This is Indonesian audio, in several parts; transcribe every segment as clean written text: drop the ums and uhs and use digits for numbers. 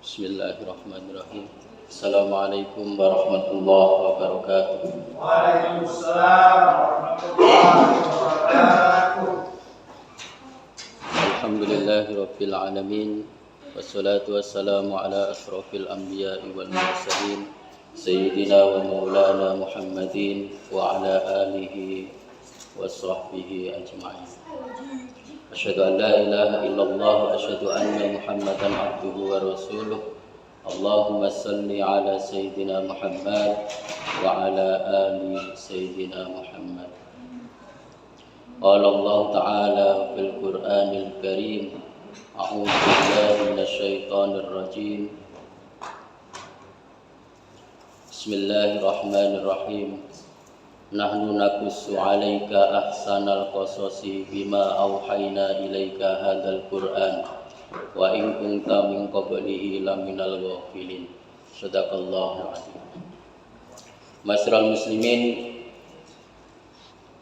Bismillahirrahmanirrahim. Assalamualaikum warahmatullahi wabarakatuh. Waalaikumsalam warahmatullahi wabarakatuh. Alhamdulillahirabbil alamin. Wassalatu wassalamu ala asrofil anbiya'i wal mursalin sayyidina wa maulana Muhammadin wa ala alihi wa sahbihi ajma'in. Asyhadu an la ilaha illallah wa asyhadu anna Muhammadan abduhu wa rasuluh. Allahumma salli ala sayyidina Muhammad wa ala ali sayyidina Muhammad. Qala Allah ta'ala fil Qur'anil Karim, a'udzu billahi minasyaitonir rajim. Bismillahirrahmanirrahim. Nahnu naqussu 'alaika ahsanal qasasi bima auhayna ilaika hadzal Qur'an wa in kunta min qablihi laminal ghafilin. Shadaqallahul azim. Masyarul muslimin,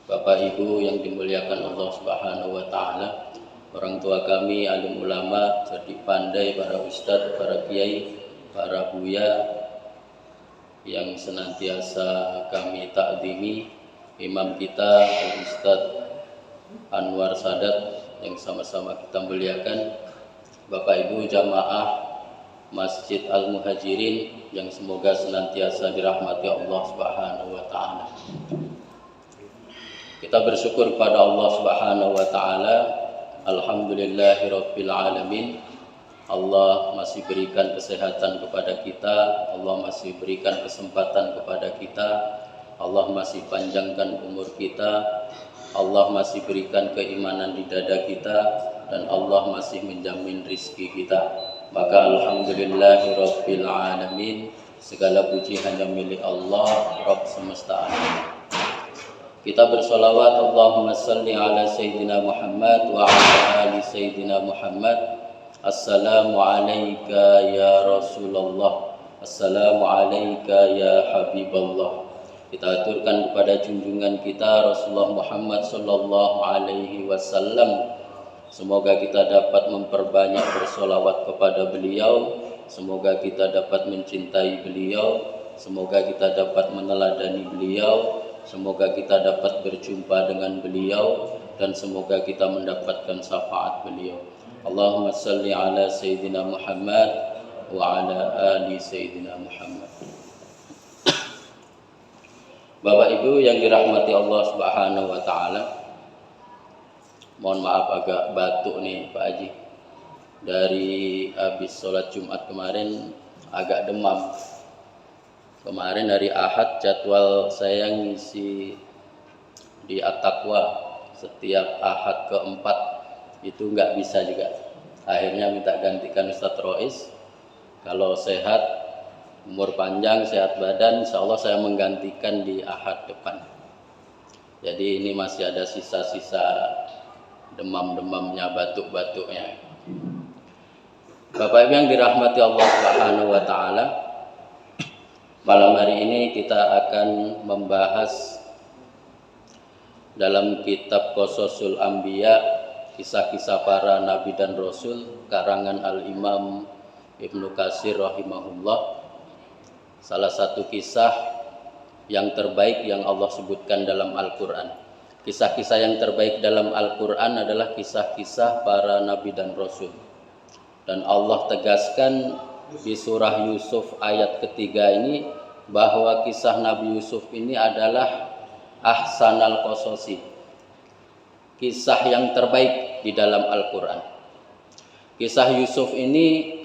Bapak Ibu yang dimuliakan Allah Subhanahu wa taala, orang tua kami, alim ulama, cerdik pandai, para ustadz, para kiai, para buya yang senantiasa kami takdimi, imam kita Al-Ustadz Anwar Sadat yang sama-sama kita muliakan, Bapak Ibu jamaah Masjid Al-Muhajirin yang semoga senantiasa dirahmati Allah Subhanahu wa taala. Kita bersyukur kepada Allah Subhanahu wa taala. Alhamdulillahirabbil alamin. Allah masih berikan kesehatan kepada kita, Allah masih berikan kesempatan kepada kita, Allah masih panjangkan umur kita, Allah masih berikan keimanan di dada kita, dan Allah masih menjamin rizki kita. Maka alhamdulillahirabbil alamin, segala puji hanya milik Allah, Rabb semesta alam. Kita bersolawat, Allahumma salli ala Sayyidina Muhammad wa ala ali Sayyidina Muhammad. Assalamu alayka ya Rasulullah, assalamu alayka ya Habiballah. Kita aturkan kepada junjungan kita Rasulullah Muhammad sallallahu alaihi wasallam. Semoga kita dapat memperbanyak bersolawat kepada beliau, semoga kita dapat mencintai beliau, semoga kita dapat meneladani beliau, semoga kita dapat berjumpa dengan beliau, dan semoga kita mendapatkan syafaat beliau. Allahumma salli ala Sayyidina Muhammad wa ala ali Sayyidina Muhammad. Bapak Ibu yang dirahmati Allah Subhanahu wa taala, mohon maaf agak batuk nih Pak Haji. Dari habis sholat Jumat kemarin agak demam. Kemarin hari Ahad jadwal saya ngisi di At-Taqwa setiap Ahad keempat, itu nggak bisa juga. Akhirnya minta gantikan Ustadz Rois. Kalau sehat, umur panjang, sehat badan, insya Allah saya menggantikan di Ahad depan. Jadi ini masih ada sisa-sisa demam-demamnya, batuk-batuknya. Bapak Ibu yang dirahmati Allah Subhanahu wa taala, malam hari ini kita akan membahas dalam kitab Qasasul Anbiya, kisah-kisah para nabi dan rasul, karangan Al-Imam Ibnu Katsir rahimahullah. Salah satu kisah yang terbaik yang Allah sebutkan dalam Al-Quran. Kisah-kisah yang terbaik dalam Al-Quran adalah kisah-kisah para nabi dan rasul. Dan Allah tegaskan di surah Yusuf ayat ketiga ini bahwa kisah Nabi Yusuf ini adalah ahsanal qasasi, kisah yang terbaik di dalam Al-Quran. Kisah Yusuf ini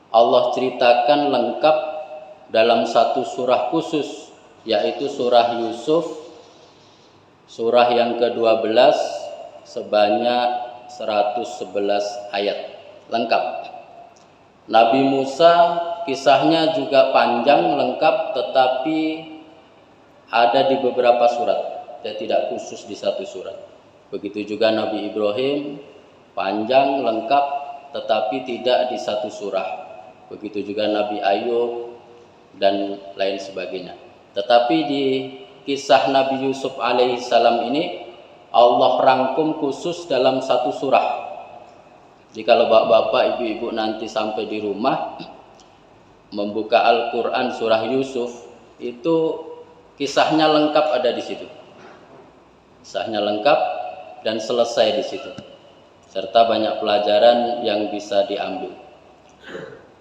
Allah ceritakan lengkap dalam satu surah khusus, yaitu surah Yusuf, surah yang ke-12 sebanyak 111 ayat lengkap. Nabi Musa kisahnya juga panjang lengkap, tetapi ada di beberapa surat, dan tidak khusus di satu surat. Begitu juga Nabi Ibrahim, panjang, lengkap, tetapi tidak di satu surah. Begitu juga Nabi Ayub, dan lain sebagainya. Tetapi di kisah Nabi Yusuf alaihissalam ini, Allah rangkum khusus dalam satu surah. Jadi kalau bapak-bapak, ibu-ibu nanti sampai di rumah, membuka Al-Quran surah Yusuf, itu kisahnya lengkap ada di situ. Kisahnya lengkap dan selesai di situ, serta banyak pelajaran yang bisa diambil.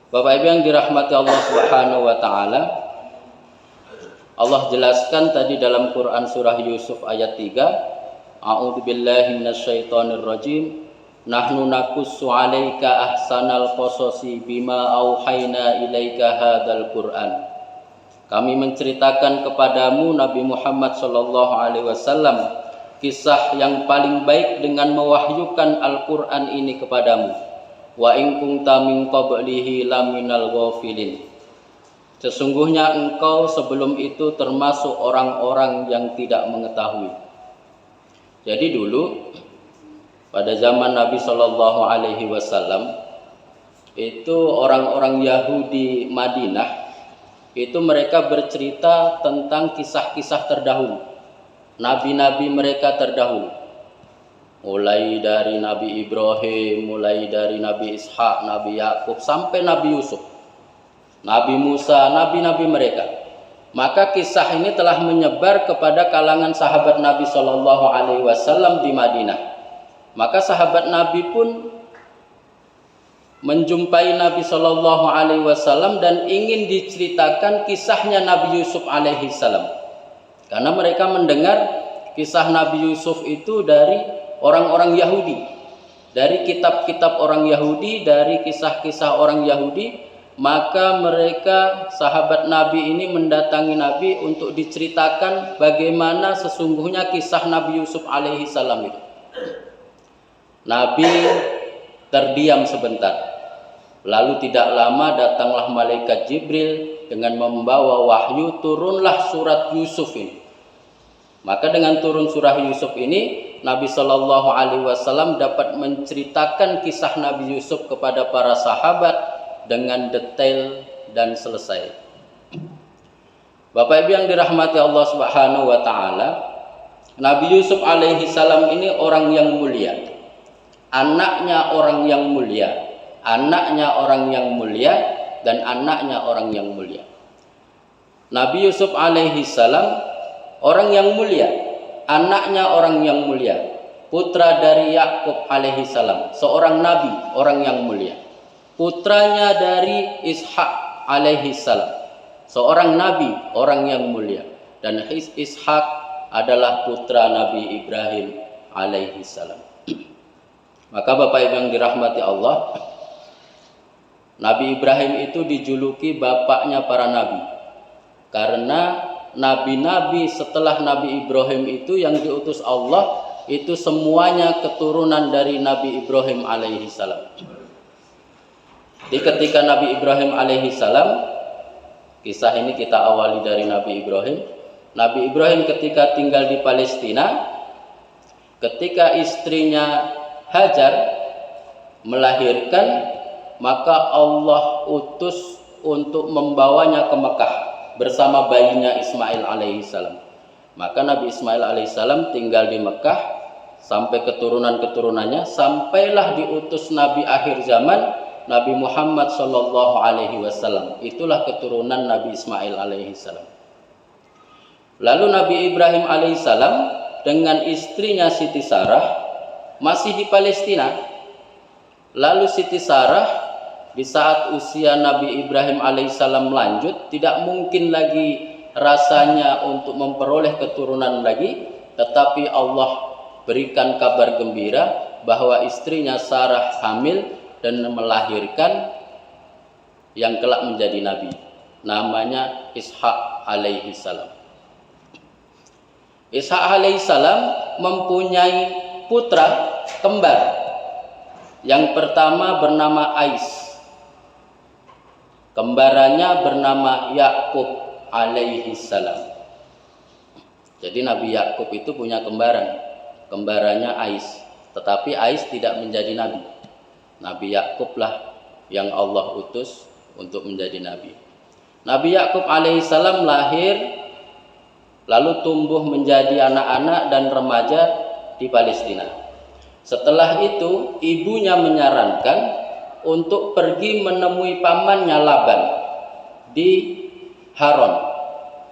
Bapak Ibu yang dirahmati Allah Subhanahu wa taala, Allah jelaskan tadi dalam Quran surah Yusuf ayat 3, A'udzubillahi minasyaitonirrajim, nahnu naqussu 'alaika ahsanal qasasi bima auhayna ilaika hadzal Qur'an. Kami menceritakan kepadamu Nabi Muhammad sallallahu alaihi wasallam kisah yang paling baik dengan mewahyukan Al-Qur'an ini kepadamu. Wa in kunta min qablihi laminal ghafilin. Sesungguhnya engkau sebelum itu termasuk orang-orang yang tidak mengetahui. Jadi dulu pada zaman Nabi Shallallahu Alaihi Wasallam itu orang-orang Yahudi Madinah itu mereka bercerita tentang kisah-kisah terdahulu, nabi-nabi mereka terdahulu, mulai dari Nabi Ibrahim, mulai dari Nabi Ishak, Nabi Yakub sampai Nabi Yusuf, Nabi Musa, nabi-nabi mereka. Maka kisah ini telah menyebar kepada kalangan sahabat Nabi Shallallahu Alaihi Wasallam di Madinah. Maka sahabat Nabi pun menjumpai Nabi Shallallahu Alaihi Wasallam dan ingin diceritakan kisahnya Nabi Yusuf Alaihi Salam, karena mereka mendengar kisah Nabi Yusuf itu dari orang-orang Yahudi, dari kitab-kitab orang Yahudi, dari kisah-kisah orang Yahudi. Maka mereka sahabat Nabi ini mendatangi Nabi untuk diceritakan bagaimana sesungguhnya kisah Nabi Yusuf alaihi salam itu. Nabi terdiam sebentar. Lalu tidak lama datanglah malaikat Jibril dengan membawa wahyu, turunlah surat Yusuf ini. Maka dengan turun surah Yusuf ini, Nabi Shallallahu Alaihi Wasallam dapat menceritakan kisah Nabi Yusuf kepada para sahabat dengan detail dan selesai. Bapak Ibu yang dirahmati Allah Subhanahu wa taala, Nabi Yusuf alaihi salam ini orang yang mulia. Anaknya orang yang mulia, anaknya orang yang mulia dan anaknya orang yang mulia. Nabi Yusuf alaihi salam orang yang mulia, anaknya orang yang mulia, putra dari Yakub alaihi salam, seorang nabi, orang yang mulia. Putranya dari Ishak alaihi salam, seorang nabi, orang yang mulia. Dan Ishak adalah putra Nabi Ibrahim alaihi salam. Maka Bapak Ibu yang dirahmati Allah, Nabi Ibrahim itu dijuluki bapaknya para nabi, karena nabi-nabi setelah Nabi Ibrahim itu yang diutus Allah itu semuanya keturunan dari Nabi Ibrahim alaihi salam. Di ketika Nabi Ibrahim alaihi salam, kisah ini kita awali dari Nabi Ibrahim. Nabi Ibrahim ketika tinggal di Palestina, ketika istrinya Hajar melahirkan, maka Allah utus untuk membawanya ke Mekah bersama bayinya Ismail alaihi salam. Maka Nabi Ismail alaihi salam tinggal di Mekah sampai keturunan-keturunannya, sampailah diutus Nabi akhir zaman Nabi Muhammad Sallallahu Alaihi Wasallam. Itulah keturunan Nabi Ismail Alaihi Salam. Lalu Nabi Ibrahim Alaihi Salam dengan istrinya Siti Sarah masih di Palestina. Lalu Siti Sarah di saat usia Nabi Ibrahim Alaihi Salam lanjut, tidak mungkin lagi rasanya untuk memperoleh keturunan lagi, tetapi Allah berikan kabar gembira bahwa istrinya Sarah hamil dan melahirkan yang kelak menjadi nabi, namanya Ishak alaihi salam. Ishak alaihi salam mempunyai putra kembar. Yang pertama bernama Ais, kembarannya bernama Yakub alaihi salam. Jadi Nabi Yakub itu punya kembarannya Ais, tetapi Ais tidak menjadi nabi. Nabi Yakub lah yang Allah utus untuk menjadi nabi. Nabi Yakub alaihissalam lahir, lalu tumbuh menjadi anak-anak dan remaja di Palestina. Setelah itu ibunya menyarankan untuk pergi menemui pamannya Laban. di Haron.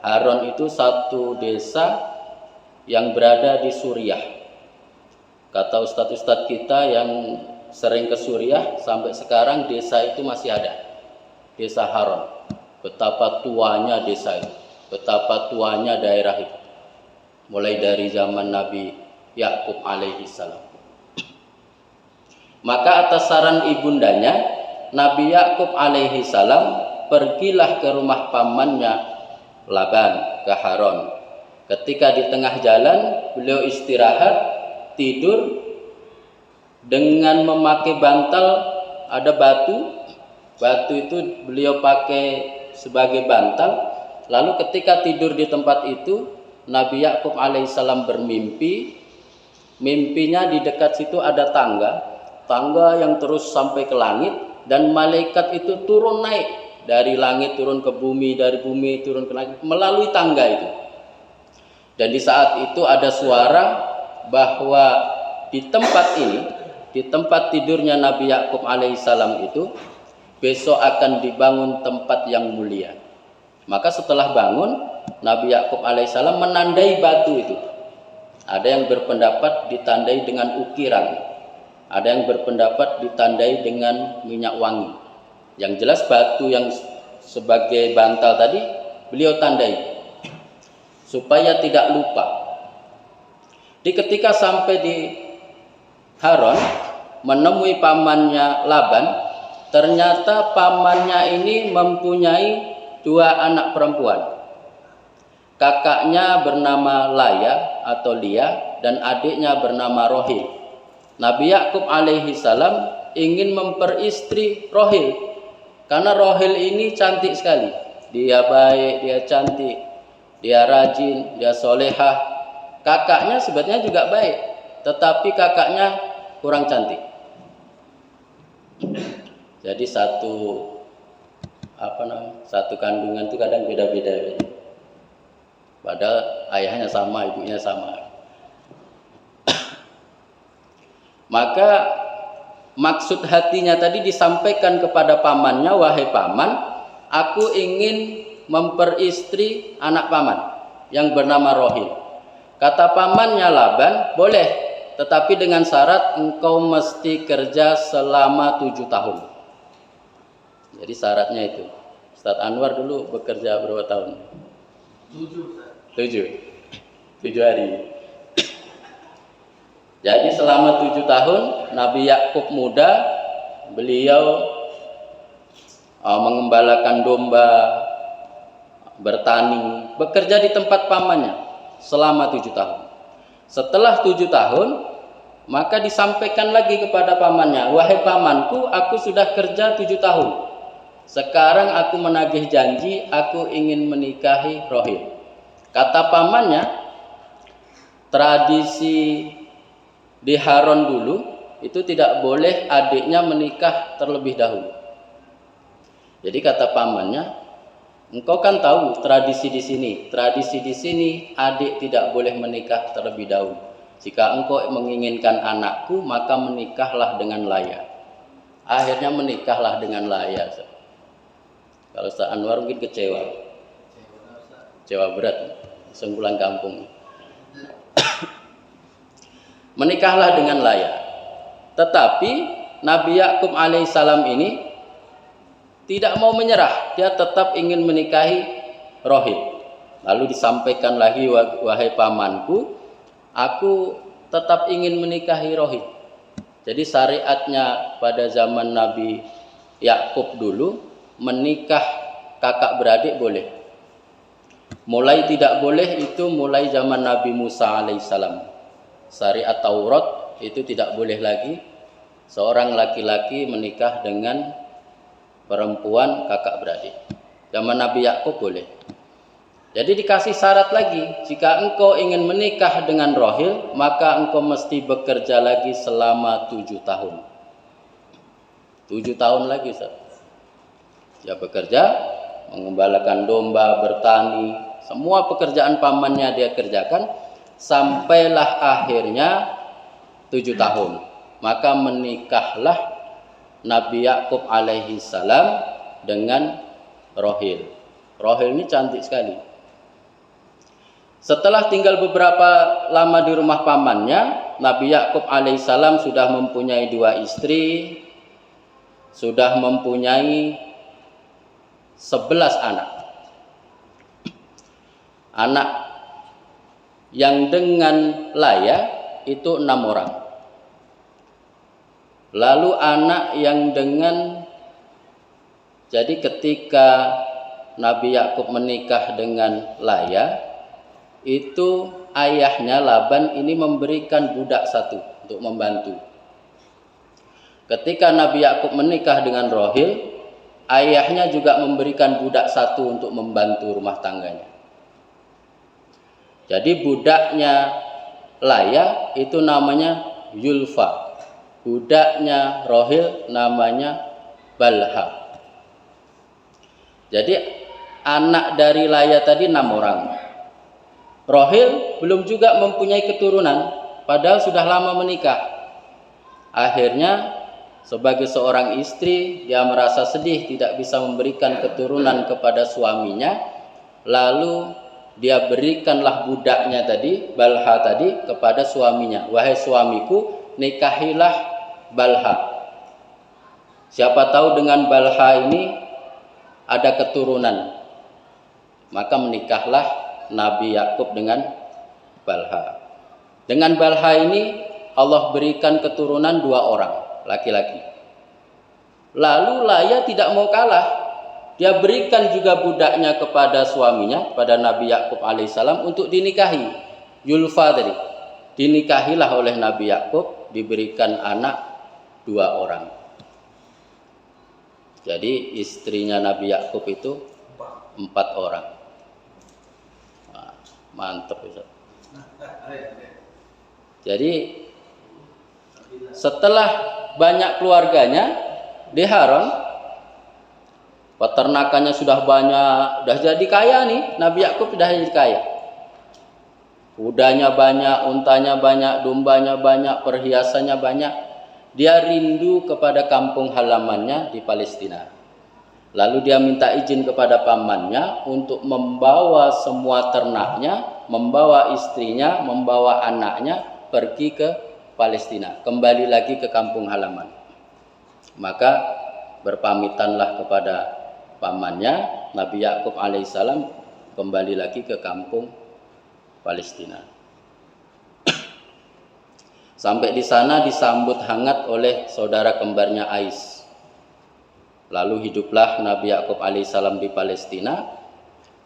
Haron itu satu desa yang berada di Suriah. Kata ustadz-ustadz kita yang sering ke Suriah, sampai sekarang desa itu masih ada. Desa Haron. Betapa tuanya desa itu, betapa tuanya daerah itu. Mulai dari zaman Nabi Yakub alaihi salam. Maka atas saran ibundanya, Nabi Yakub alaihi salam pergilah ke rumah pamannya Laban ke Haron. Ketika di tengah jalan beliau istirahat, tidur dengan memakai bantal, ada batu. Batu itu beliau pakai sebagai bantal. Lalu ketika tidur di tempat itu, Nabi Yakub alaihissalam bermimpi. Mimpinya di dekat situ ada tangga yang terus sampai ke langit, dan malaikat itu turun naik dari langit turun ke bumi, dari bumi turun ke langit melalui tangga itu. Dan di saat itu ada suara bahwa di tempat ini, di tempat tidurnya Nabi Yakub alaihissalam itu, besok akan dibangun tempat yang mulia. Maka setelah bangun, Nabi Yakub alaihissalam menandai batu itu. Ada yang berpendapat ditandai dengan ukiran, ada yang berpendapat ditandai dengan minyak wangi. Yang jelas batu yang sebagai bantal tadi beliau tandai supaya tidak lupa. Ketika sampai di Haron, menemui pamannya Laban, ternyata pamannya ini mempunyai 2 anak perempuan. Kakaknya bernama Laya atau Lia dan adiknya bernama Rohil. Nabi Yakub alaihi salam ingin memperistri Rohil karena Rohil ini cantik sekali. Dia baik, dia cantik, dia rajin, dia solehah. Kakaknya sebetulnya juga baik, tetapi kakaknya kurang cantik. Jadi satu kandungan itu kadang beda-beda. Padahal ayahnya sama, ibunya sama. Maka maksud hatinya tadi disampaikan kepada pamannya, wahai paman, aku ingin memperistri anak paman yang bernama Rohil. Kata pamannya Laban, boleh, tetapi dengan syarat engkau mesti kerja selama 7 tahun. Jadi syaratnya itu. Ustaz Anwar dulu bekerja berapa tahun? 7 hari. Jadi selama 7 tahun Nabi Yakub muda, beliau mengembalakan domba, bertani, bekerja di tempat pamannya selama 7 tahun. Setelah 7 tahun, maka disampaikan lagi kepada pamannya, wahai pamanku, aku sudah kerja 7 tahun. Sekarang aku menagih janji, aku ingin menikahi Rohil. Kata pamannya, tradisi di Haron dulu itu tidak boleh adiknya menikah terlebih dahulu. Jadi kata pamannya, engkau kan tahu tradisi di sini. Tradisi di sini adik tidak boleh menikah terlebih dahulu. Jika engkau menginginkan anakku, maka menikahlah dengan Laya. Akhirnya menikahlah dengan Laya. Kalau Ustaz Anwar mungkin kecewa berat, langsung pulang kampung. Menikahlah dengan Laya. Tetapi Nabi Yakub alaihissalam ini tidak mau menyerah, dia tetap ingin menikahi Rohil. Lalu disampaikan lagi, wahai pamanku, aku tetap ingin menikahi Rohil. Jadi syariatnya pada zaman Nabi Yakub dulu, menikah kakak beradik boleh. Mulai tidak boleh itu mulai zaman Nabi Musa alaihissalam. Syariat Taurat itu tidak boleh lagi seorang laki-laki menikah dengan perempuan kakak beradik. Zaman Nabi Yakub boleh. Jadi dikasih syarat lagi, jika engkau ingin menikah dengan Rohil, maka engkau mesti bekerja lagi selama 7 tahun. 7 tahun lagi, Ustaz. Dia bekerja, mengembalakan domba, bertani, semua pekerjaan pamannya dia kerjakan, sampailah akhirnya 7 tahun. Maka menikahlah Nabi Yakub alaihi salam dengan Rohil. Rohil ini cantik sekali. Setelah tinggal beberapa lama di rumah pamannya, Nabi Yakub alaihissalam sudah mempunyai 2 istri, sudah mempunyai 11 anak. Anak yang dengan Laya itu 6 orang. Lalu anak yang dengan, jadi ketika Nabi Yakub menikah dengan Laya, itu ayahnya Laban ini memberikan budak 1 untuk membantu. Ketika Nabi Yakub menikah dengan Rohil, ayahnya juga memberikan budak 1 untuk membantu rumah tangganya. Jadi budaknya Laya itu namanya Yulfa, budaknya Rohil namanya Balha. Jadi anak dari Laya tadi 6 orang. Rohil belum juga mempunyai keturunan, padahal sudah lama menikah. Akhirnya sebagai seorang istri, dia merasa sedih tidak bisa memberikan keturunan kepada suaminya. Lalu dia berikanlah budaknya tadi, Balha tadi, kepada suaminya. Wahai suamiku, nikahilah Balha. Siapa tahu dengan Balha ini ada keturunan. Maka menikahlah Nabi Yakub dengan Balha. Dengan Balha ini Allah berikan keturunan 2 orang laki-laki. Lalu Laya tidak mau kalah. Dia berikan juga budaknya kepada suaminya, pada Nabi Yakub alaihissalam untuk dinikahi. Yulfa tadi dinikahilah oleh Nabi Yakub, diberikan anak 2 orang. Jadi istrinya Nabi Yakub itu 4 orang. Mantap Ustaz. Jadi setelah banyak keluarganya di Haran, peternakannya sudah banyak, sudah jadi kaya nih. Nabi Yakub sudah jadi kaya. Kudanya banyak, untanya banyak, dombanya banyak, perhiasannya banyak. Dia rindu kepada kampung halamannya di Palestina. Lalu dia minta izin kepada pamannya untuk membawa semua ternaknya, membawa istrinya, membawa anaknya pergi ke Palestina, kembali lagi ke kampung halaman. Maka berpamitanlah kepada pamannya, Nabi Yakub alaihissalam kembali lagi ke kampung Palestina. Sampai di sana disambut hangat oleh saudara kembarnya Ais. Lalu hiduplah Nabi Yakub alaihissalam di Palestina,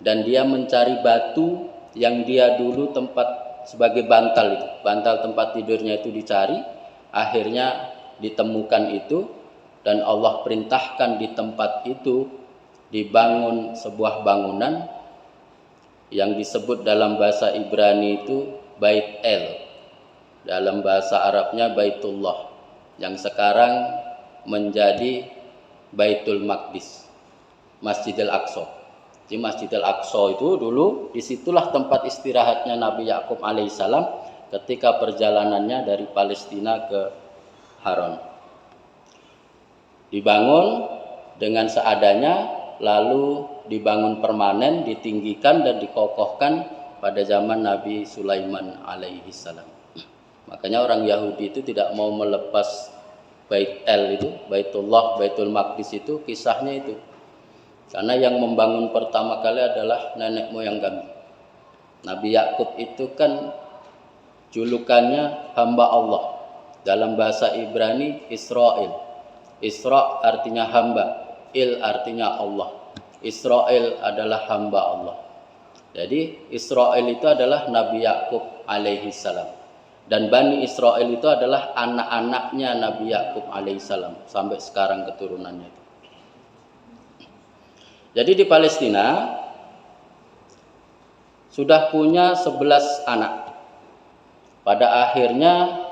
dan dia mencari batu yang dia dulu tempat sebagai bantal itu. Bantal tempat tidurnya itu dicari, akhirnya ditemukan itu, dan Allah perintahkan di tempat itu dibangun sebuah bangunan yang disebut dalam bahasa Ibrani itu Bait El. Dalam bahasa Arabnya Baitullah, yang sekarang menjadi Baitul Maqdis, Masjidil Aqsa. Di Masjidil Aqsa itu dulu disitulah tempat istirahatnya Nabi Yakub alaihissalam ketika perjalanannya dari Palestina ke Haran. Dibangun dengan seadanya, lalu dibangun permanen, ditinggikan dan dikokohkan pada zaman Nabi Sulaiman alaihissalam. Makanya orang Yahudi itu tidak mau melepas Bait El itu, Baitullah, Baitul Maqdis itu, kisahnya itu. Karena yang membangun pertama kali adalah nenek moyang kami. Nabi Yakub itu kan julukannya hamba Allah. Dalam bahasa Ibrani Israel. Isra artinya hamba, Il artinya Allah. Israel adalah hamba Allah. Jadi Israel itu adalah Nabi Yakub alaihissalam. Dan Bani Israel itu adalah anak-anaknya Nabi Yakub alaihissalam sampai sekarang keturunannya itu. Jadi di Palestina sudah punya 11 anak. Pada akhirnya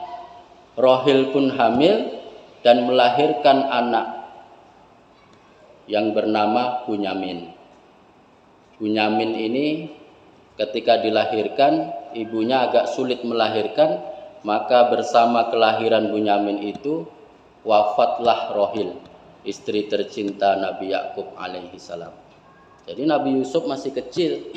Rohil pun hamil dan melahirkan anak yang bernama Bunyamin. Bunyamin ini ketika dilahirkan, ibunya agak sulit melahirkan, maka bersama kelahiran Bunyamin itu wafatlah Rohil, istri tercinta Nabi Yakub alaihissalam. Jadi Nabi Yusuf masih kecil,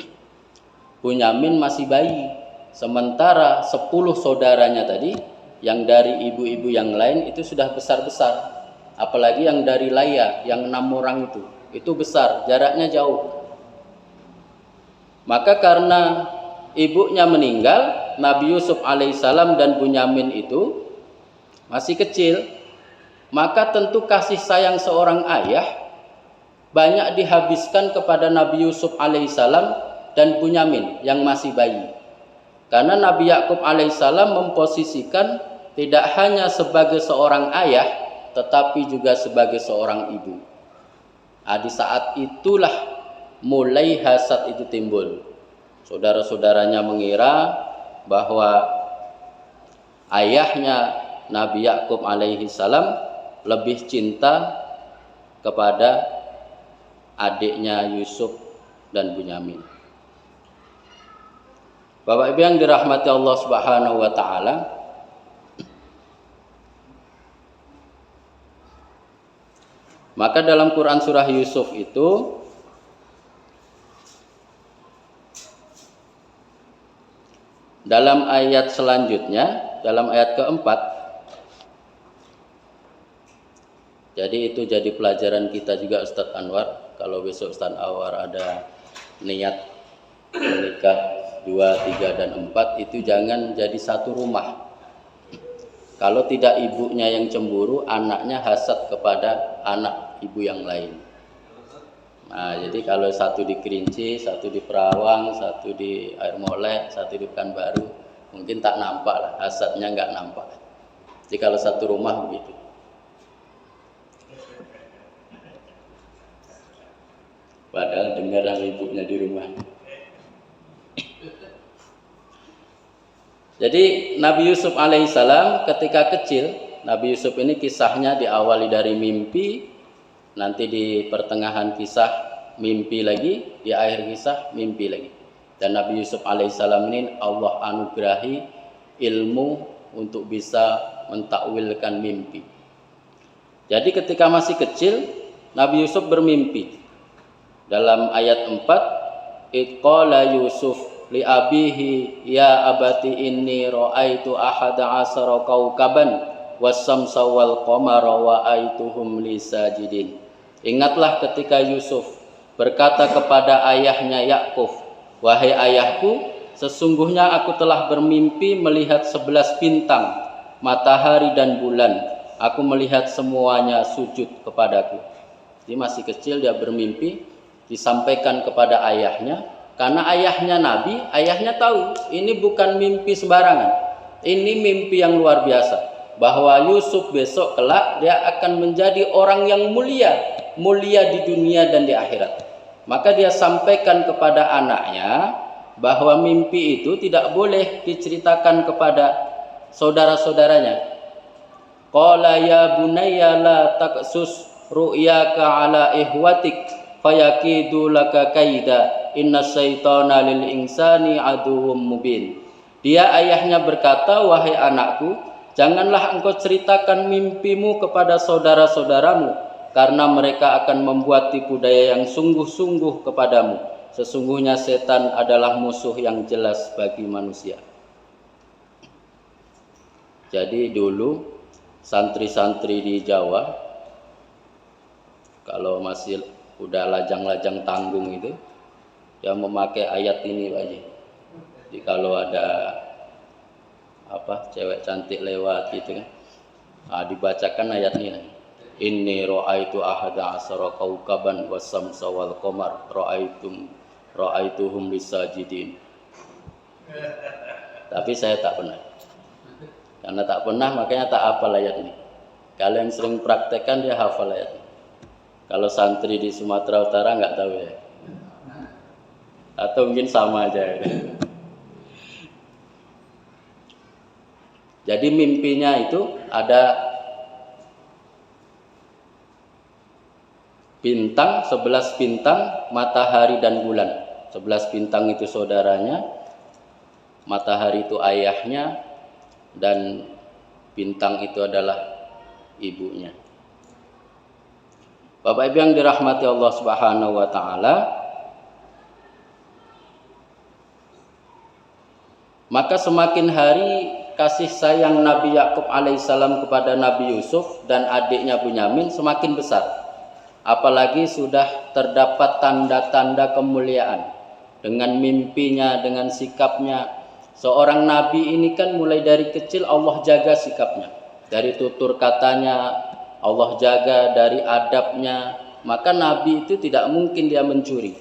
Bunyamin masih bayi. Sementara 10 saudaranya tadi, yang dari ibu-ibu yang lain itu sudah besar-besar. Apalagi yang dari Laya, yang 6 orang itu besar, jaraknya jauh. Maka karena ibunya meninggal, Nabi Yusuf alaihissalam dan Bunyamin itu masih kecil, maka tentu kasih sayang seorang ayah banyak dihabiskan kepada Nabi Yusuf alaihissalam dan Bunyamin yang masih bayi. Karena Nabi Yakub alaihissalam memposisikan tidak hanya sebagai seorang ayah, tetapi juga sebagai seorang ibu. Di saat itulah mulai hasad itu timbul. Saudara-saudaranya mengira bahwa ayahnya Nabi Yakub alaihissalam lebih cinta kepada adiknya Yusuf dan Bunyamin. Bapak Ibu yang dirahmati Allah Subhanahu wa taala, maka dalam Quran surah Yusuf itu dalam ayat selanjutnya, dalam ayat keempat, jadi itu jadi pelajaran kita juga Ustadz Anwar. Kalau besok Ustadz Anwar ada niat menikah 2, 3, dan 4, itu jangan jadi satu rumah. Kalau tidak ibunya yang cemburu, anaknya hasad kepada anak ibu yang lain. Nah, jadi kalau satu di Kerinci, satu di Perawang, satu di Air Molek, satu di Pekanbaru, mungkin tak nampak lah, hasadnya nggak nampak. Jadi kalau satu rumah begitu. Padahal dengar nama ibunya di rumah. Jadi Nabi Yusuf alaihissalam ketika kecil, Nabi Yusuf ini kisahnya diawali dari mimpi, nanti di pertengahan kisah mimpi lagi, di akhir kisah mimpi lagi. Dan Nabi Yusuf alaihissalam ini Allah anugerahi ilmu untuk bisa mentakwilkan mimpi. Jadi ketika masih kecil, Nabi Yusuf bermimpi. Dalam ayat 4, Iqala Yusuf li abihi ya abati inni ra'aitu ahada asara kaukaban was-samsa wal qamara wa aituhum li sajidin. Ingatlah ketika Yusuf berkata kepada ayahnya Yakub, wahai ayahku, sesungguhnya aku telah bermimpi melihat 11 bintang, matahari dan bulan. Aku melihat semuanya sujud kepadaku. Jadi masih kecil dia bermimpi, disampaikan kepada ayahnya. Karena ayahnya Nabi, ayahnya tahu ini bukan mimpi sembarangan. Ini mimpi yang luar biasa. Bahwa Yusuf besok kelak dia akan menjadi orang yang mulia. Mulia di dunia dan di akhirat. Maka dia sampaikan kepada anaknya bahwa mimpi itu tidak boleh diceritakan kepada saudara-saudaranya. Qala ya bunayya la taqsus ru'yaka ala ihwatik fayakidu laka kaida. Inna syaitana lil insani aduwwum mubin. Dia ayahnya berkata, wahai anakku, janganlah engkau ceritakan mimpimu kepada saudara-saudaramu, karena mereka akan membuat tipu daya yang sungguh-sungguh kepadamu. Sesungguhnya setan adalah musuh yang jelas bagi manusia. Jadi dulu santri-santri di Jawa, kalau masih udah lajang-lajang tanggung itu, dia memakai ayat ini Pak Haji. Jadi kalau ada cewek cantik lewat gitu kan, dibacakan ayat ini. Inni ra'aitu ahada asara kaukaban was-samsa wal qamar ra'aituhum lisajidin. Tapi saya tak pernah. Karena tak pernah makanya tak hafal ayat ini. Kalau yang sering praktekkan dia hafal ayat ini. Kalau santri di Sumatera Utara nggak tahu ya. Atau mungkin sama aja. Jadi mimpinya itu ada bintang, 11 bintang, matahari dan bulan. 11 bintang itu saudaranya, matahari itu ayahnya, dan bintang itu adalah ibunya. Bapak Ibu yang dirahmati Allah Subhanahu wa taala, Maka semakin hari kasih sayang Nabi Yakub alaihissalam kepada Nabi Yusuf dan adiknya Bunyamin semakin besar. Apalagi sudah terdapat tanda-tanda kemuliaan dengan mimpinya, dengan sikapnya. Seorang nabi ini kan mulai dari kecil Allah jaga sikapnya. Dari tutur katanya Allah jaga, dari adabnya. Maka nabi itu tidak mungkin dia mencuri.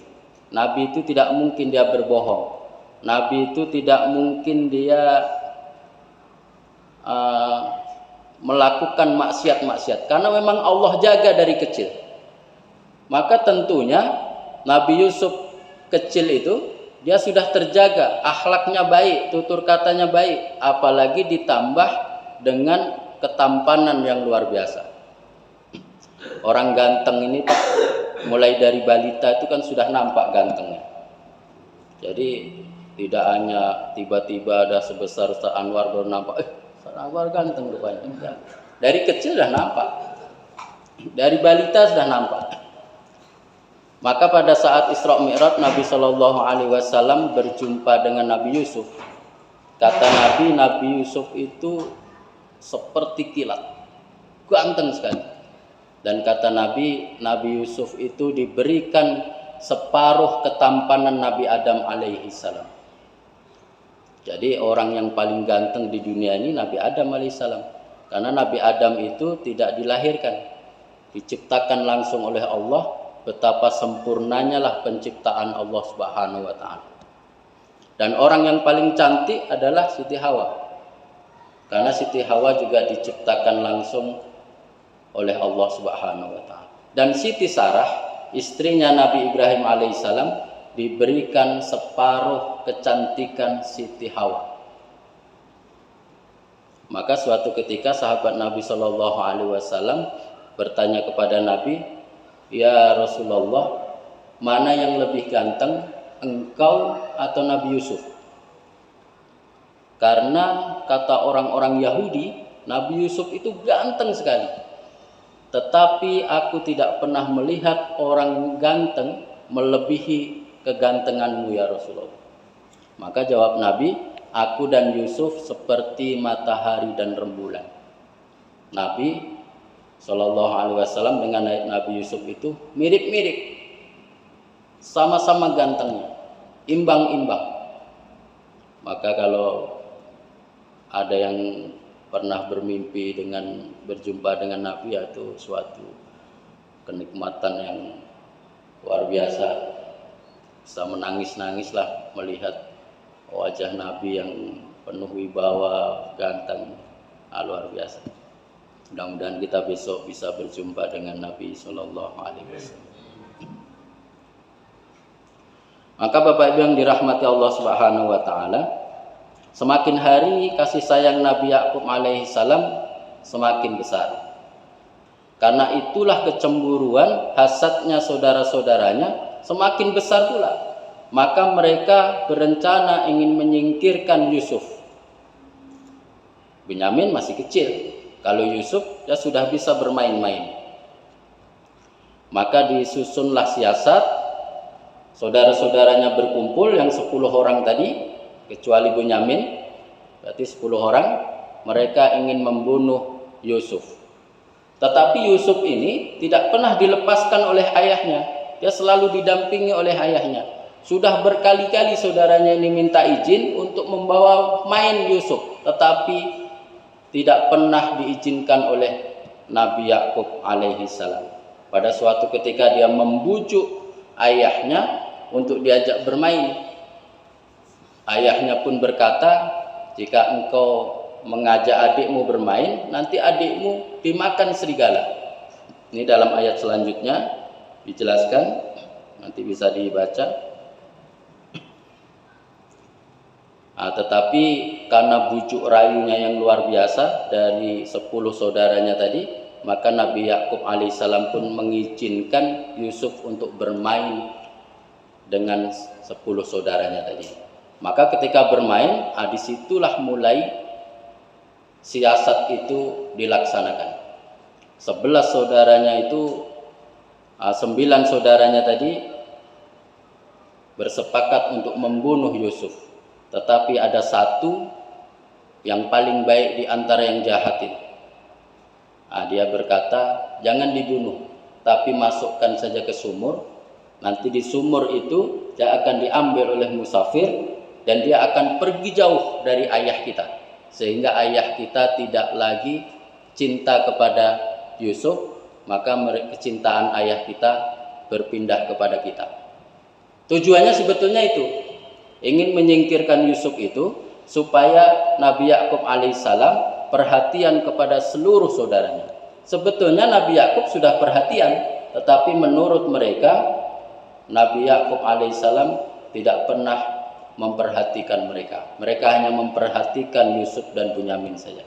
Nabi itu tidak mungkin dia berbohong. Nabi itu tidak mungkin dia melakukan maksiat-maksiat, karena memang Allah jaga dari kecil. Maka tentunya Nabi Yusuf kecil itu dia sudah terjaga, akhlaknya baik, tutur katanya baik, apalagi ditambah dengan ketampanan yang luar biasa. Orang ganteng ini Pak, mulai dari balita itu kan sudah nampak gantengnya. Jadi tidak hanya tiba-tiba ada sebesar Ustaz Anwar baru nampak, Ustaz Anwar ganteng rupanya. Dari kecil sudah nampak, dari balita sudah nampak. Maka pada saat Isra Mi'raj Nabi Shallallahu Alaihi Wasallam berjumpa dengan Nabi Yusuf. Kata Nabi Yusuf itu seperti kilat, ganteng sekali. Dan kata Nabi Yusuf itu diberikan separuh ketampanan Nabi Adam alaihi salam. Jadi orang yang paling ganteng di dunia ini Nabi Adam alaihi salam. Karena Nabi Adam itu tidak dilahirkan, diciptakan langsung oleh Allah. Betapa sempurnanya lah penciptaan Allah Subhanahu wa taala. Dan orang yang paling cantik adalah Siti Hawa. Karena Siti Hawa juga diciptakan langsung oleh Allah Subhanahu wa taala. Dan Siti Sarah, istrinya Nabi Ibrahim alaihissalam, diberikan separuh kecantikan Siti Hawa. Maka suatu ketika sahabat Nabi Shallallahu alaihi wasallam bertanya kepada Nabi, "Ya Rasulullah, mana yang lebih ganteng, engkau atau Nabi Yusuf?" Karena kata orang-orang Yahudi, Nabi Yusuf itu ganteng sekali. Tetapi aku tidak pernah melihat orang ganteng melebihi kegantenganmu ya Rasulullah. Maka jawab Nabi, aku dan Yusuf seperti matahari dan rembulan. Nabi Sallallahu Alaihi Wasallam dengan Nabi Yusuf itu mirip-mirip, sama-sama gantengnya, imbang-imbang. Maka kalau ada yang pernah bermimpi dengan berjumpa dengan Nabi, yaitu suatu kenikmatan yang luar biasa. Bisa menangis-nangis lah melihat wajah Nabi yang penuh wibawa, ganteng, luar biasa. Mudah-mudahan kita besok bisa berjumpa dengan Nabi Sallallahu Alaihi Wasallam. Maka Bapak Ibu yang dirahmati Allah Subhanahu Wa Taala, semakin hari kasih sayang Nabi Yakub alaihissalam semakin besar. Karena itulah kecemburuan, hasadnya saudara-saudaranya semakin besar pula. Maka mereka berencana ingin menyingkirkan Yusuf. Bunyamin masih kecil. Kalau Yusuf ya sudah bisa bermain-main. Maka disusunlah siasat, saudara-saudaranya berkumpul yang 10 orang tadi, kecuali Bunyamin, berarti 10 orang, mereka ingin membunuh Yusuf. Tetapi Yusuf ini tidak pernah dilepaskan oleh ayahnya, dia selalu didampingi oleh ayahnya. Sudah berkali-kali saudaranya ini minta izin untuk membawa main Yusuf, tetapi tidak pernah diizinkan oleh Nabi Yakub alaihi salam. Pada suatu ketika dia membujuk ayahnya untuk diajak bermain. Ayahnya pun berkata, jika engkau mengajak adikmu bermain, nanti adikmu dimakan serigala. Ini dalam ayat selanjutnya dijelaskan, nanti bisa dibaca. Tetapi karena bujuk rayunya yang luar biasa dari 10 saudaranya tadi, maka Nabi Yakub alaihissalam pun mengizinkan Yusuf untuk bermain dengan 10 saudaranya tadi. Maka ketika bermain, disitulah mulai siasat itu dilaksanakan. 11 saudaranya itu, 9 saudaranya tadi bersepakat untuk membunuh Yusuf. tetapi ada satu yang paling baik di antara yang jahat itu. Dia berkata, jangan dibunuh, tapi masukkan saja ke sumur. Nanti di sumur itu dia akan diambil oleh musafir dan dia akan pergi jauh dari ayah kita, sehingga ayah kita tidak lagi cinta kepada Yusuf, maka kecintaan ayah kita berpindah kepada kita. Tujuannya sebetulnya itu, ingin menyingkirkan Yusuf itu supaya Nabi Yakub alaihissalam perhatian kepada seluruh saudaranya. Sebetulnya Nabi Yakub sudah perhatian, tetapi menurut mereka Nabi Yakub alaihissalam tidak pernah memperhatikan mereka. Mereka hanya memperhatikan Yusuf dan Bunyamin saja.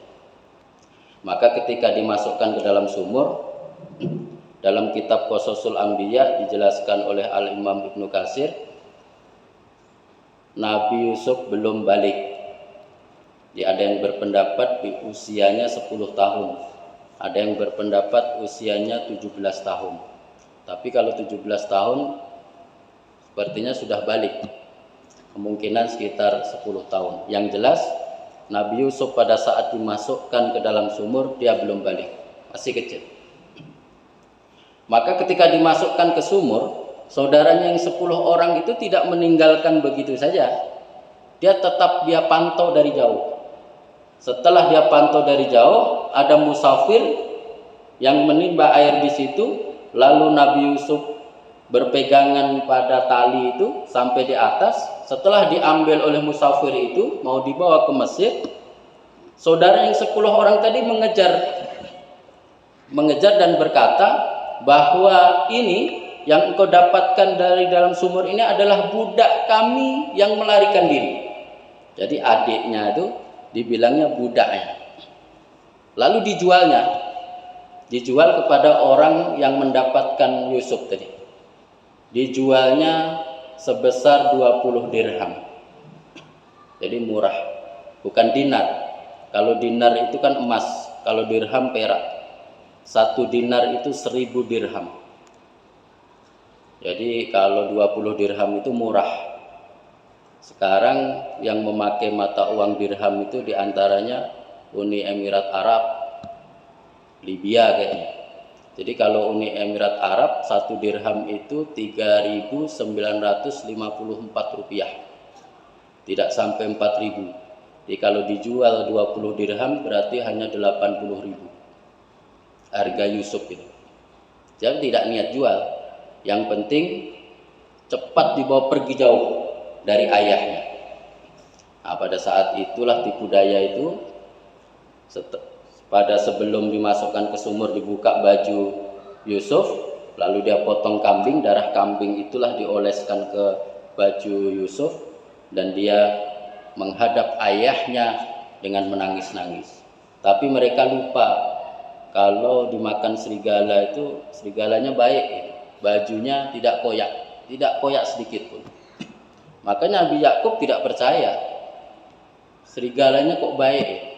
Maka ketika dimasukkan ke dalam sumur, dalam kitab Qasasul Anbiya dijelaskan oleh Al-Imam Ibnu Katsir, Nabi Yusuf belum balik. Ada yang berpendapat di usianya 10 tahun. Ada yang berpendapat usianya 17 tahun. Tapi kalau 17 tahun sepertinya sudah balik. Kemungkinan sekitar 10 tahun. Yang jelas Nabi Yusuf pada saat dimasukkan ke dalam sumur dia belum balik, masih kecil. Maka ketika dimasukkan ke sumur, saudaranya yang 10 orang itu tidak meninggalkan begitu saja. Dia tetap pantau dari jauh. Setelah dia pantau dari jauh, ada musafir yang menimba air di situ, lalu Nabi Yusuf berpegangan pada tali itu sampai di atas. Setelah diambil oleh musafir itu mau dibawa ke Mesir, saudara yang 10 orang tadi mengejar dan berkata bahwa ini yang engkau dapatkan dari dalam sumur ini adalah budak kami yang melarikan diri. Jadi adiknya itu dibilangnya budaknya. Lalu dijual kepada orang yang mendapatkan Yusuf tadi. Dijualnya sebesar 20 dirham. Jadi murah, bukan dinar. Kalau dinar itu kan emas, kalau dirham perak. 1 dinar itu 1000 dirham. Jadi kalau 20 dirham itu murah. Sekarang yang memakai mata uang dirham itu diantaranya Uni Emirat Arab, Libya kayaknya. Jadi kalau Uni Emirat Arab 1 dirham itu 3.954 rupiah. Tidak sampai 4.000. Jadi kalau dijual 20 dirham berarti hanya 80.000. Harga Yusuf itu. Jadi tidak niat jual. Yang penting cepat dibawa pergi jauh dari ayahnya. Pada saat itulah tipu daya itu, pada sebelum dimasukkan ke sumur dibuka baju Yusuf, lalu dia potong kambing, darah kambing itulah dioleskan ke baju Yusuf, dan dia menghadap ayahnya dengan menangis-nangis. Tapi mereka lupa kalau dimakan serigala itu, serigalanya baik, bajunya tidak koyak sedikit pun. Maka Nabi Yakub tidak percaya, serigalanya kok baik.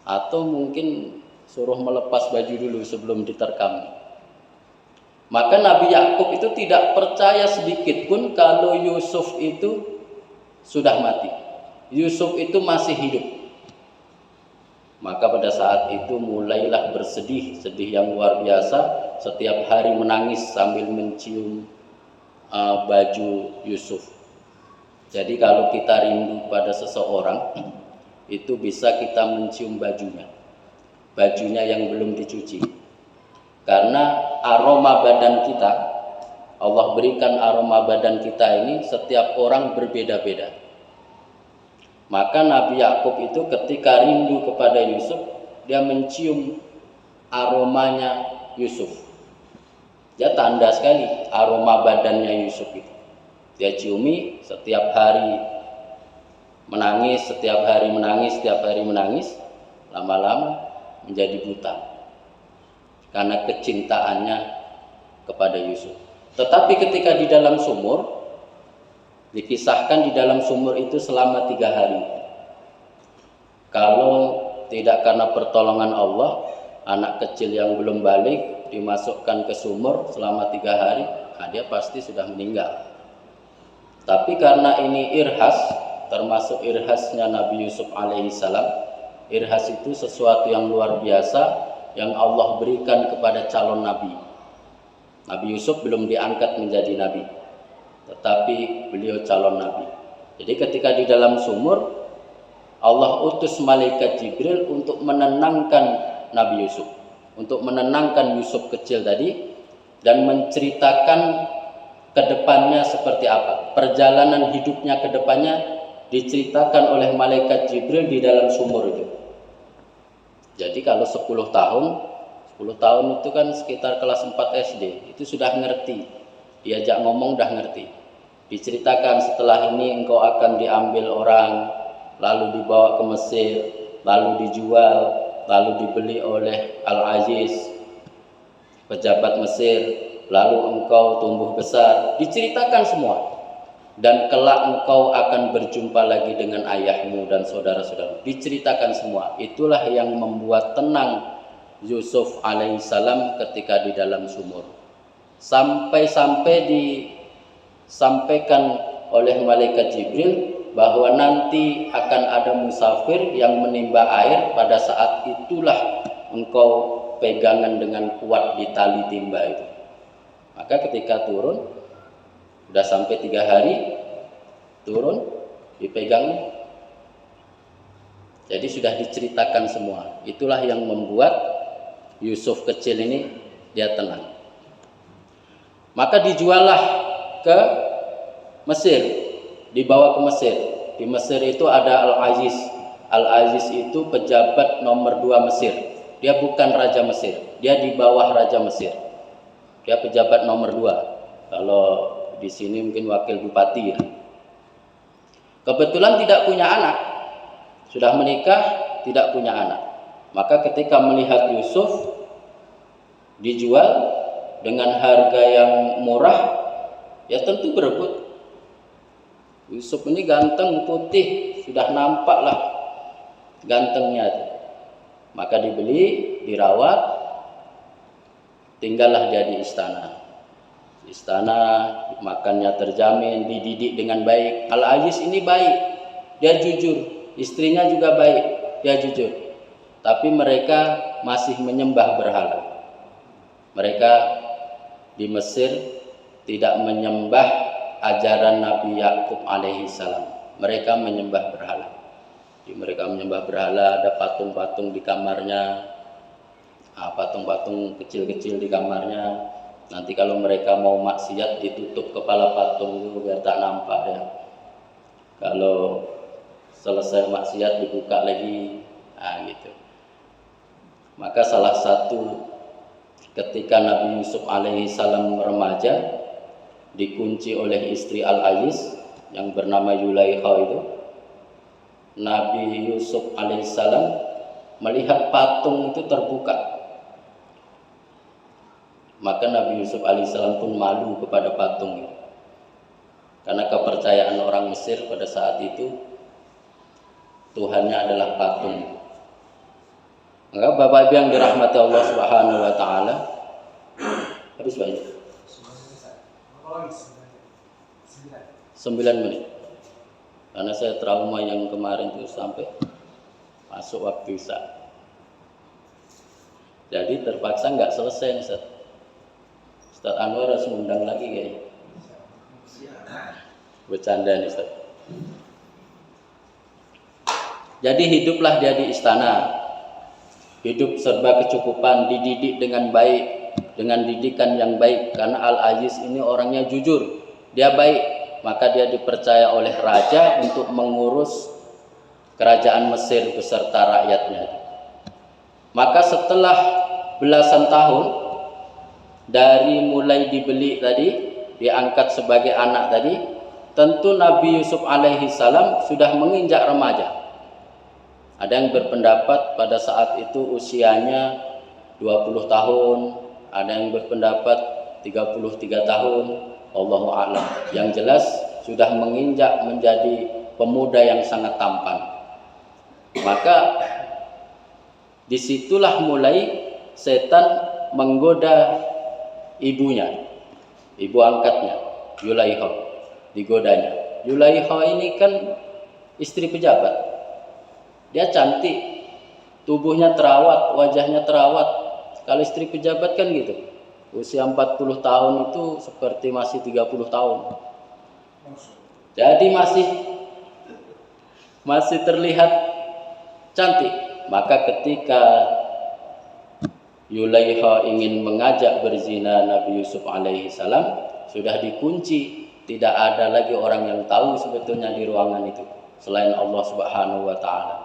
Atau mungkin suruh melepas baju dulu sebelum diterkam. Maka Nabi Yakub itu tidak percaya sedikit pun kalau Yusuf itu sudah mati. Yusuf itu masih hidup. Maka pada saat itu mulailah bersedih yang luar biasa. Setiap hari menangis sambil mencium baju Yusuf. Jadi kalau kita rindu pada seseorang, itu bisa kita mencium bajunya yang belum dicuci. Karena aroma badan kita, Allah berikan aroma badan kita ini setiap orang berbeda-beda. Maka Nabi Yakub itu ketika rindu kepada Yusuf, dia mencium aromanya Yusuf. Dia tanda sekali aroma badannya Yusuf itu. Dia ciumi setiap hari menangis, setiap hari menangis, lama-lama menjadi buta karena kecintaannya kepada Yusuf. Tetapi ketika di dalam sumur, dikisahkan di dalam sumur itu selama 3 hari. Kalau tidak karena pertolongan Allah, anak kecil yang belum balik dimasukkan ke sumur selama 3 hari, dia pasti sudah meninggal. Tapi karena ini irhas, termasuk irhasnya Nabi Yusuf alaihissalam. Irhas itu sesuatu yang luar biasa yang Allah berikan kepada calon nabi. Nabi Yusuf belum diangkat menjadi nabi, tetapi beliau calon nabi. Jadi ketika di dalam sumur, Allah utus malaikat Jibril untuk menenangkan Nabi Yusuf, untuk menenangkan Yusuf kecil tadi, dan menceritakan kedepannya seperti apa. Perjalanan hidupnya kedepannya diceritakan oleh malaikat Jibril di dalam sumur itu. Jadi kalau 10 tahun itu kan sekitar kelas 4 SD, itu sudah ngerti. Diajak ngomong udah ngerti. Diceritakan setelah ini engkau akan diambil orang, lalu dibawa ke Mesir, lalu dijual, lalu dibeli oleh Al-Aziz, pejabat Mesir, lalu engkau tumbuh besar. Diceritakan semua. Dan kelak engkau akan berjumpa lagi dengan ayahmu dan saudara-saudara. Diceritakan semua. Itulah yang membuat tenang Yusuf alaihissalam ketika di dalam sumur. Sampai-sampai disampaikan oleh malaikat Jibril bahwa nanti akan ada musafir yang menimba air. Pada saat itulah engkau pegangan dengan kuat di tali timba itu. Maka ketika turun, sudah sampai 3 hari, turun, dipegang. Jadi sudah diceritakan semua. Itulah yang membuat Yusuf kecil ini dia tenang. Maka dijuallah ke Mesir, dibawa ke Mesir. Di Mesir itu ada Al-Aziz. Al-Aziz itu pejabat nomor 2 Mesir. Dia bukan raja Mesir, dia di bawah raja Mesir. Dia pejabat nomor 2. Kalau di sini mungkin wakil bupati ya. Kebetulan tidak punya anak, sudah menikah, tidak punya anak. Maka ketika melihat Yusuf dijual dengan harga yang murah, ya tentu berebut. Yusuf ini ganteng, putih, sudah nampak lah gantengnya. Maka dibeli, dirawat, tinggallah dia di istana. Istana makannya terjamin, dididik dengan baik. Al-Aziz ini baik, dia jujur, istrinya juga baik, dia jujur. Tapi mereka masih menyembah berhala. Mereka di Mesir tidak menyembah ajaran Nabi Yakub alaihissalam. Mereka menyembah berhala. Mereka menyembah berhala, ada patung-patung di kamarnya, patung-patung kecil-kecil di kamarnya. Nanti kalau mereka mau maksiat ditutup kepala patung itu biar tak nampak ya. Kalau selesai maksiat dibuka lagi, gitu. Maka salah satu ketika Nabi Yusuf alaihissalam remaja, dikunci oleh istri Al-Aziz yang bernama Yulaikha itu, Nabi Yusuf alaihissalam melihat patung itu terbuka. Maka Nabi Yusuf alaihissalam pun malu kepada patung itu. Karena kepercayaan orang Mesir pada saat itu Tuhannya adalah patung. Maka Bapak Ibu yang dirahmati Allah Subhanahu wa taala, habis banyak. 9 menit. Karena saya trauma yang kemarin itu sampai masuk waktu Isya. Jadi terpaksa nggak selesai Ustaz. Ustaz Anwar harus mengundang lagi kayaknya. Bercanda nih Ustaz. Jadi hiduplah dia di istana. Hidup serba kecukupan, dididik dengan baik, dengan didikan yang baik. Karena Al-Aziz ini orangnya jujur, dia baik. Maka dia dipercaya oleh raja untuk mengurus kerajaan Mesir beserta rakyatnya. Maka setelah belasan tahun dari mulai dibeli tadi, diangkat sebagai anak tadi, tentu Nabi Yusuf alaihissalam sudah menginjak remaja. Ada yang berpendapat pada saat itu usianya 20 tahun, ada yang berpendapat 33 tahun, Allahu a'lam. Yang jelas sudah menginjak menjadi pemuda yang sangat tampan. Maka disitulah mulai setan menggoda ibunya, ibu angkatnya, Yulaikha, digodanya. Yulaikha ini kan istri pejabat. Dia cantik, tubuhnya terawat, wajahnya terawat. Kalau istri pejabat kan gitu. Usia 40 tahun itu seperti masih 30 tahun. Jadi masih terlihat cantik. Maka ketika Yulaiha ingin mengajak berzina Nabi Yusuf alaihi salam, sudah dikunci, tidak ada lagi orang yang tahu sebetulnya di ruangan itu selain Allah Subhanahu wa taala.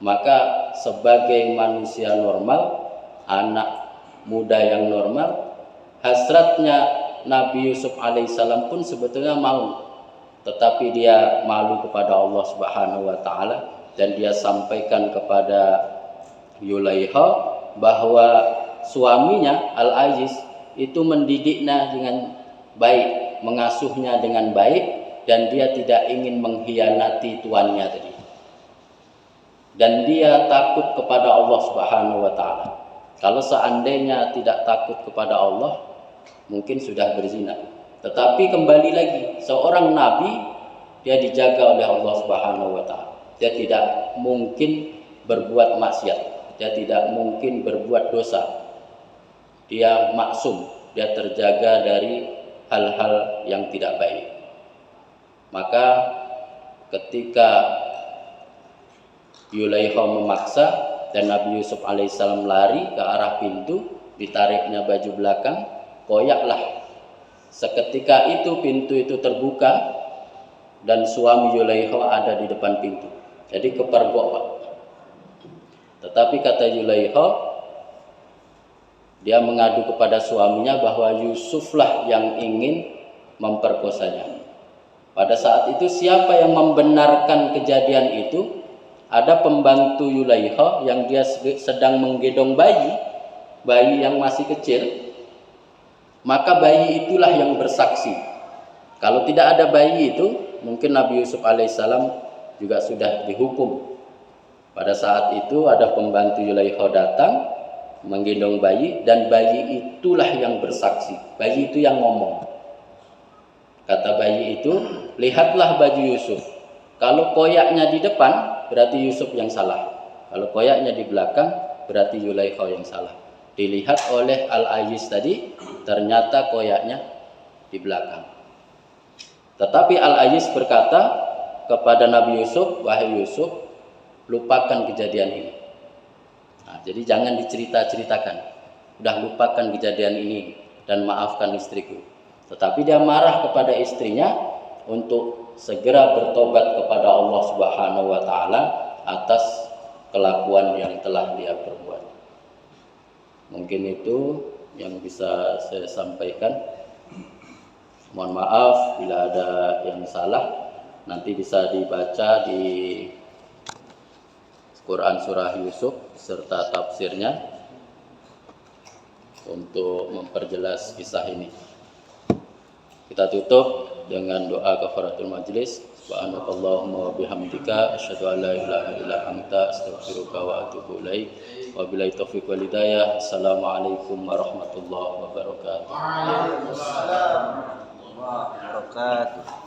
Maka sebagai manusia normal, anak muda yang normal, hasratnya Nabi Yusuf alaihissalam pun sebetulnya mau, tetapi dia malu kepada Allah Subhanahu wa taala dan dia sampaikan kepada Yulaiha bahwa suaminya Al-Aziz itu mendidiknya dengan baik, mengasuhnya dengan baik, dan dia tidak ingin mengkhianati tuannya tadi. Dan dia takut kepada Allah Subhanahu wa taala. Kalau seandainya tidak takut kepada Allah, mungkin sudah berzina. Tetapi kembali lagi, seorang nabi dia dijaga oleh Allah Subhanahu wa taala. Dia tidak mungkin berbuat maksiat, dia tidak mungkin berbuat dosa. Dia maksum, dia terjaga dari hal-hal yang tidak baik. Maka ketika Yulaiha memaksa dan Nabi Yusuf alaihissalam lari ke arah pintu, ditariknya baju belakang, koyaklah. Seketika itu pintu itu terbuka dan suami Yulaiha ada di depan pintu. Jadi kepergok, Pak. Tetapi kata Yulaiha, dia mengadu kepada suaminya bahwa Yusuflah yang ingin memperkosanya. Pada saat itu siapa yang membenarkan kejadian itu? Ada pembantu Yulaiha yang dia sedang menggendong bayi yang masih kecil. Maka bayi itulah yang bersaksi. Kalau tidak ada bayi itu, mungkin Nabi Yusuf alaihissalam juga sudah dihukum. Pada saat itu ada pembantu Yulaiha datang menggendong bayi, dan bayi itulah yang bersaksi. Bayi itu yang ngomong. Kata bayi itu, lihatlah baju Yusuf. Kalau koyaknya di depan, berarti Yusuf yang salah. Kalau koyaknya di belakang, berarti Yulaiha yang salah. Dilihat oleh Al-Aziz tadi, ternyata koyaknya di belakang. Tetapi Al-Aziz berkata kepada Nabi Yusuf, wahai Yusuf, lupakan kejadian ini. Nah, jadi jangan dicerita-ceritakan. Udah lupakan kejadian ini dan maafkan istriku. Tetapi dia marah kepada istrinya untuk segera bertobat kepada Allah Subhanahu wa taala atas kelakuan yang telah dia perbuat. Mungkin itu yang bisa saya sampaikan. Mohon maaf bila ada yang salah. Nanti bisa dibaca di Quran Surah Yusuf serta tafsirnya untuk memperjelas kisah ini. Kita tutup dengan doa kafaratul majlis. Subhanakallahumma wa bihamdika asyhadu an la ilaha illa anta astaghfiruka wa atubu ilaik. Wabillahi taufiq wal hidayah. Assalamualaikum warahmatullahi wabarakatuh. Waalaikumsalam warahmatullahi wabarakatuh.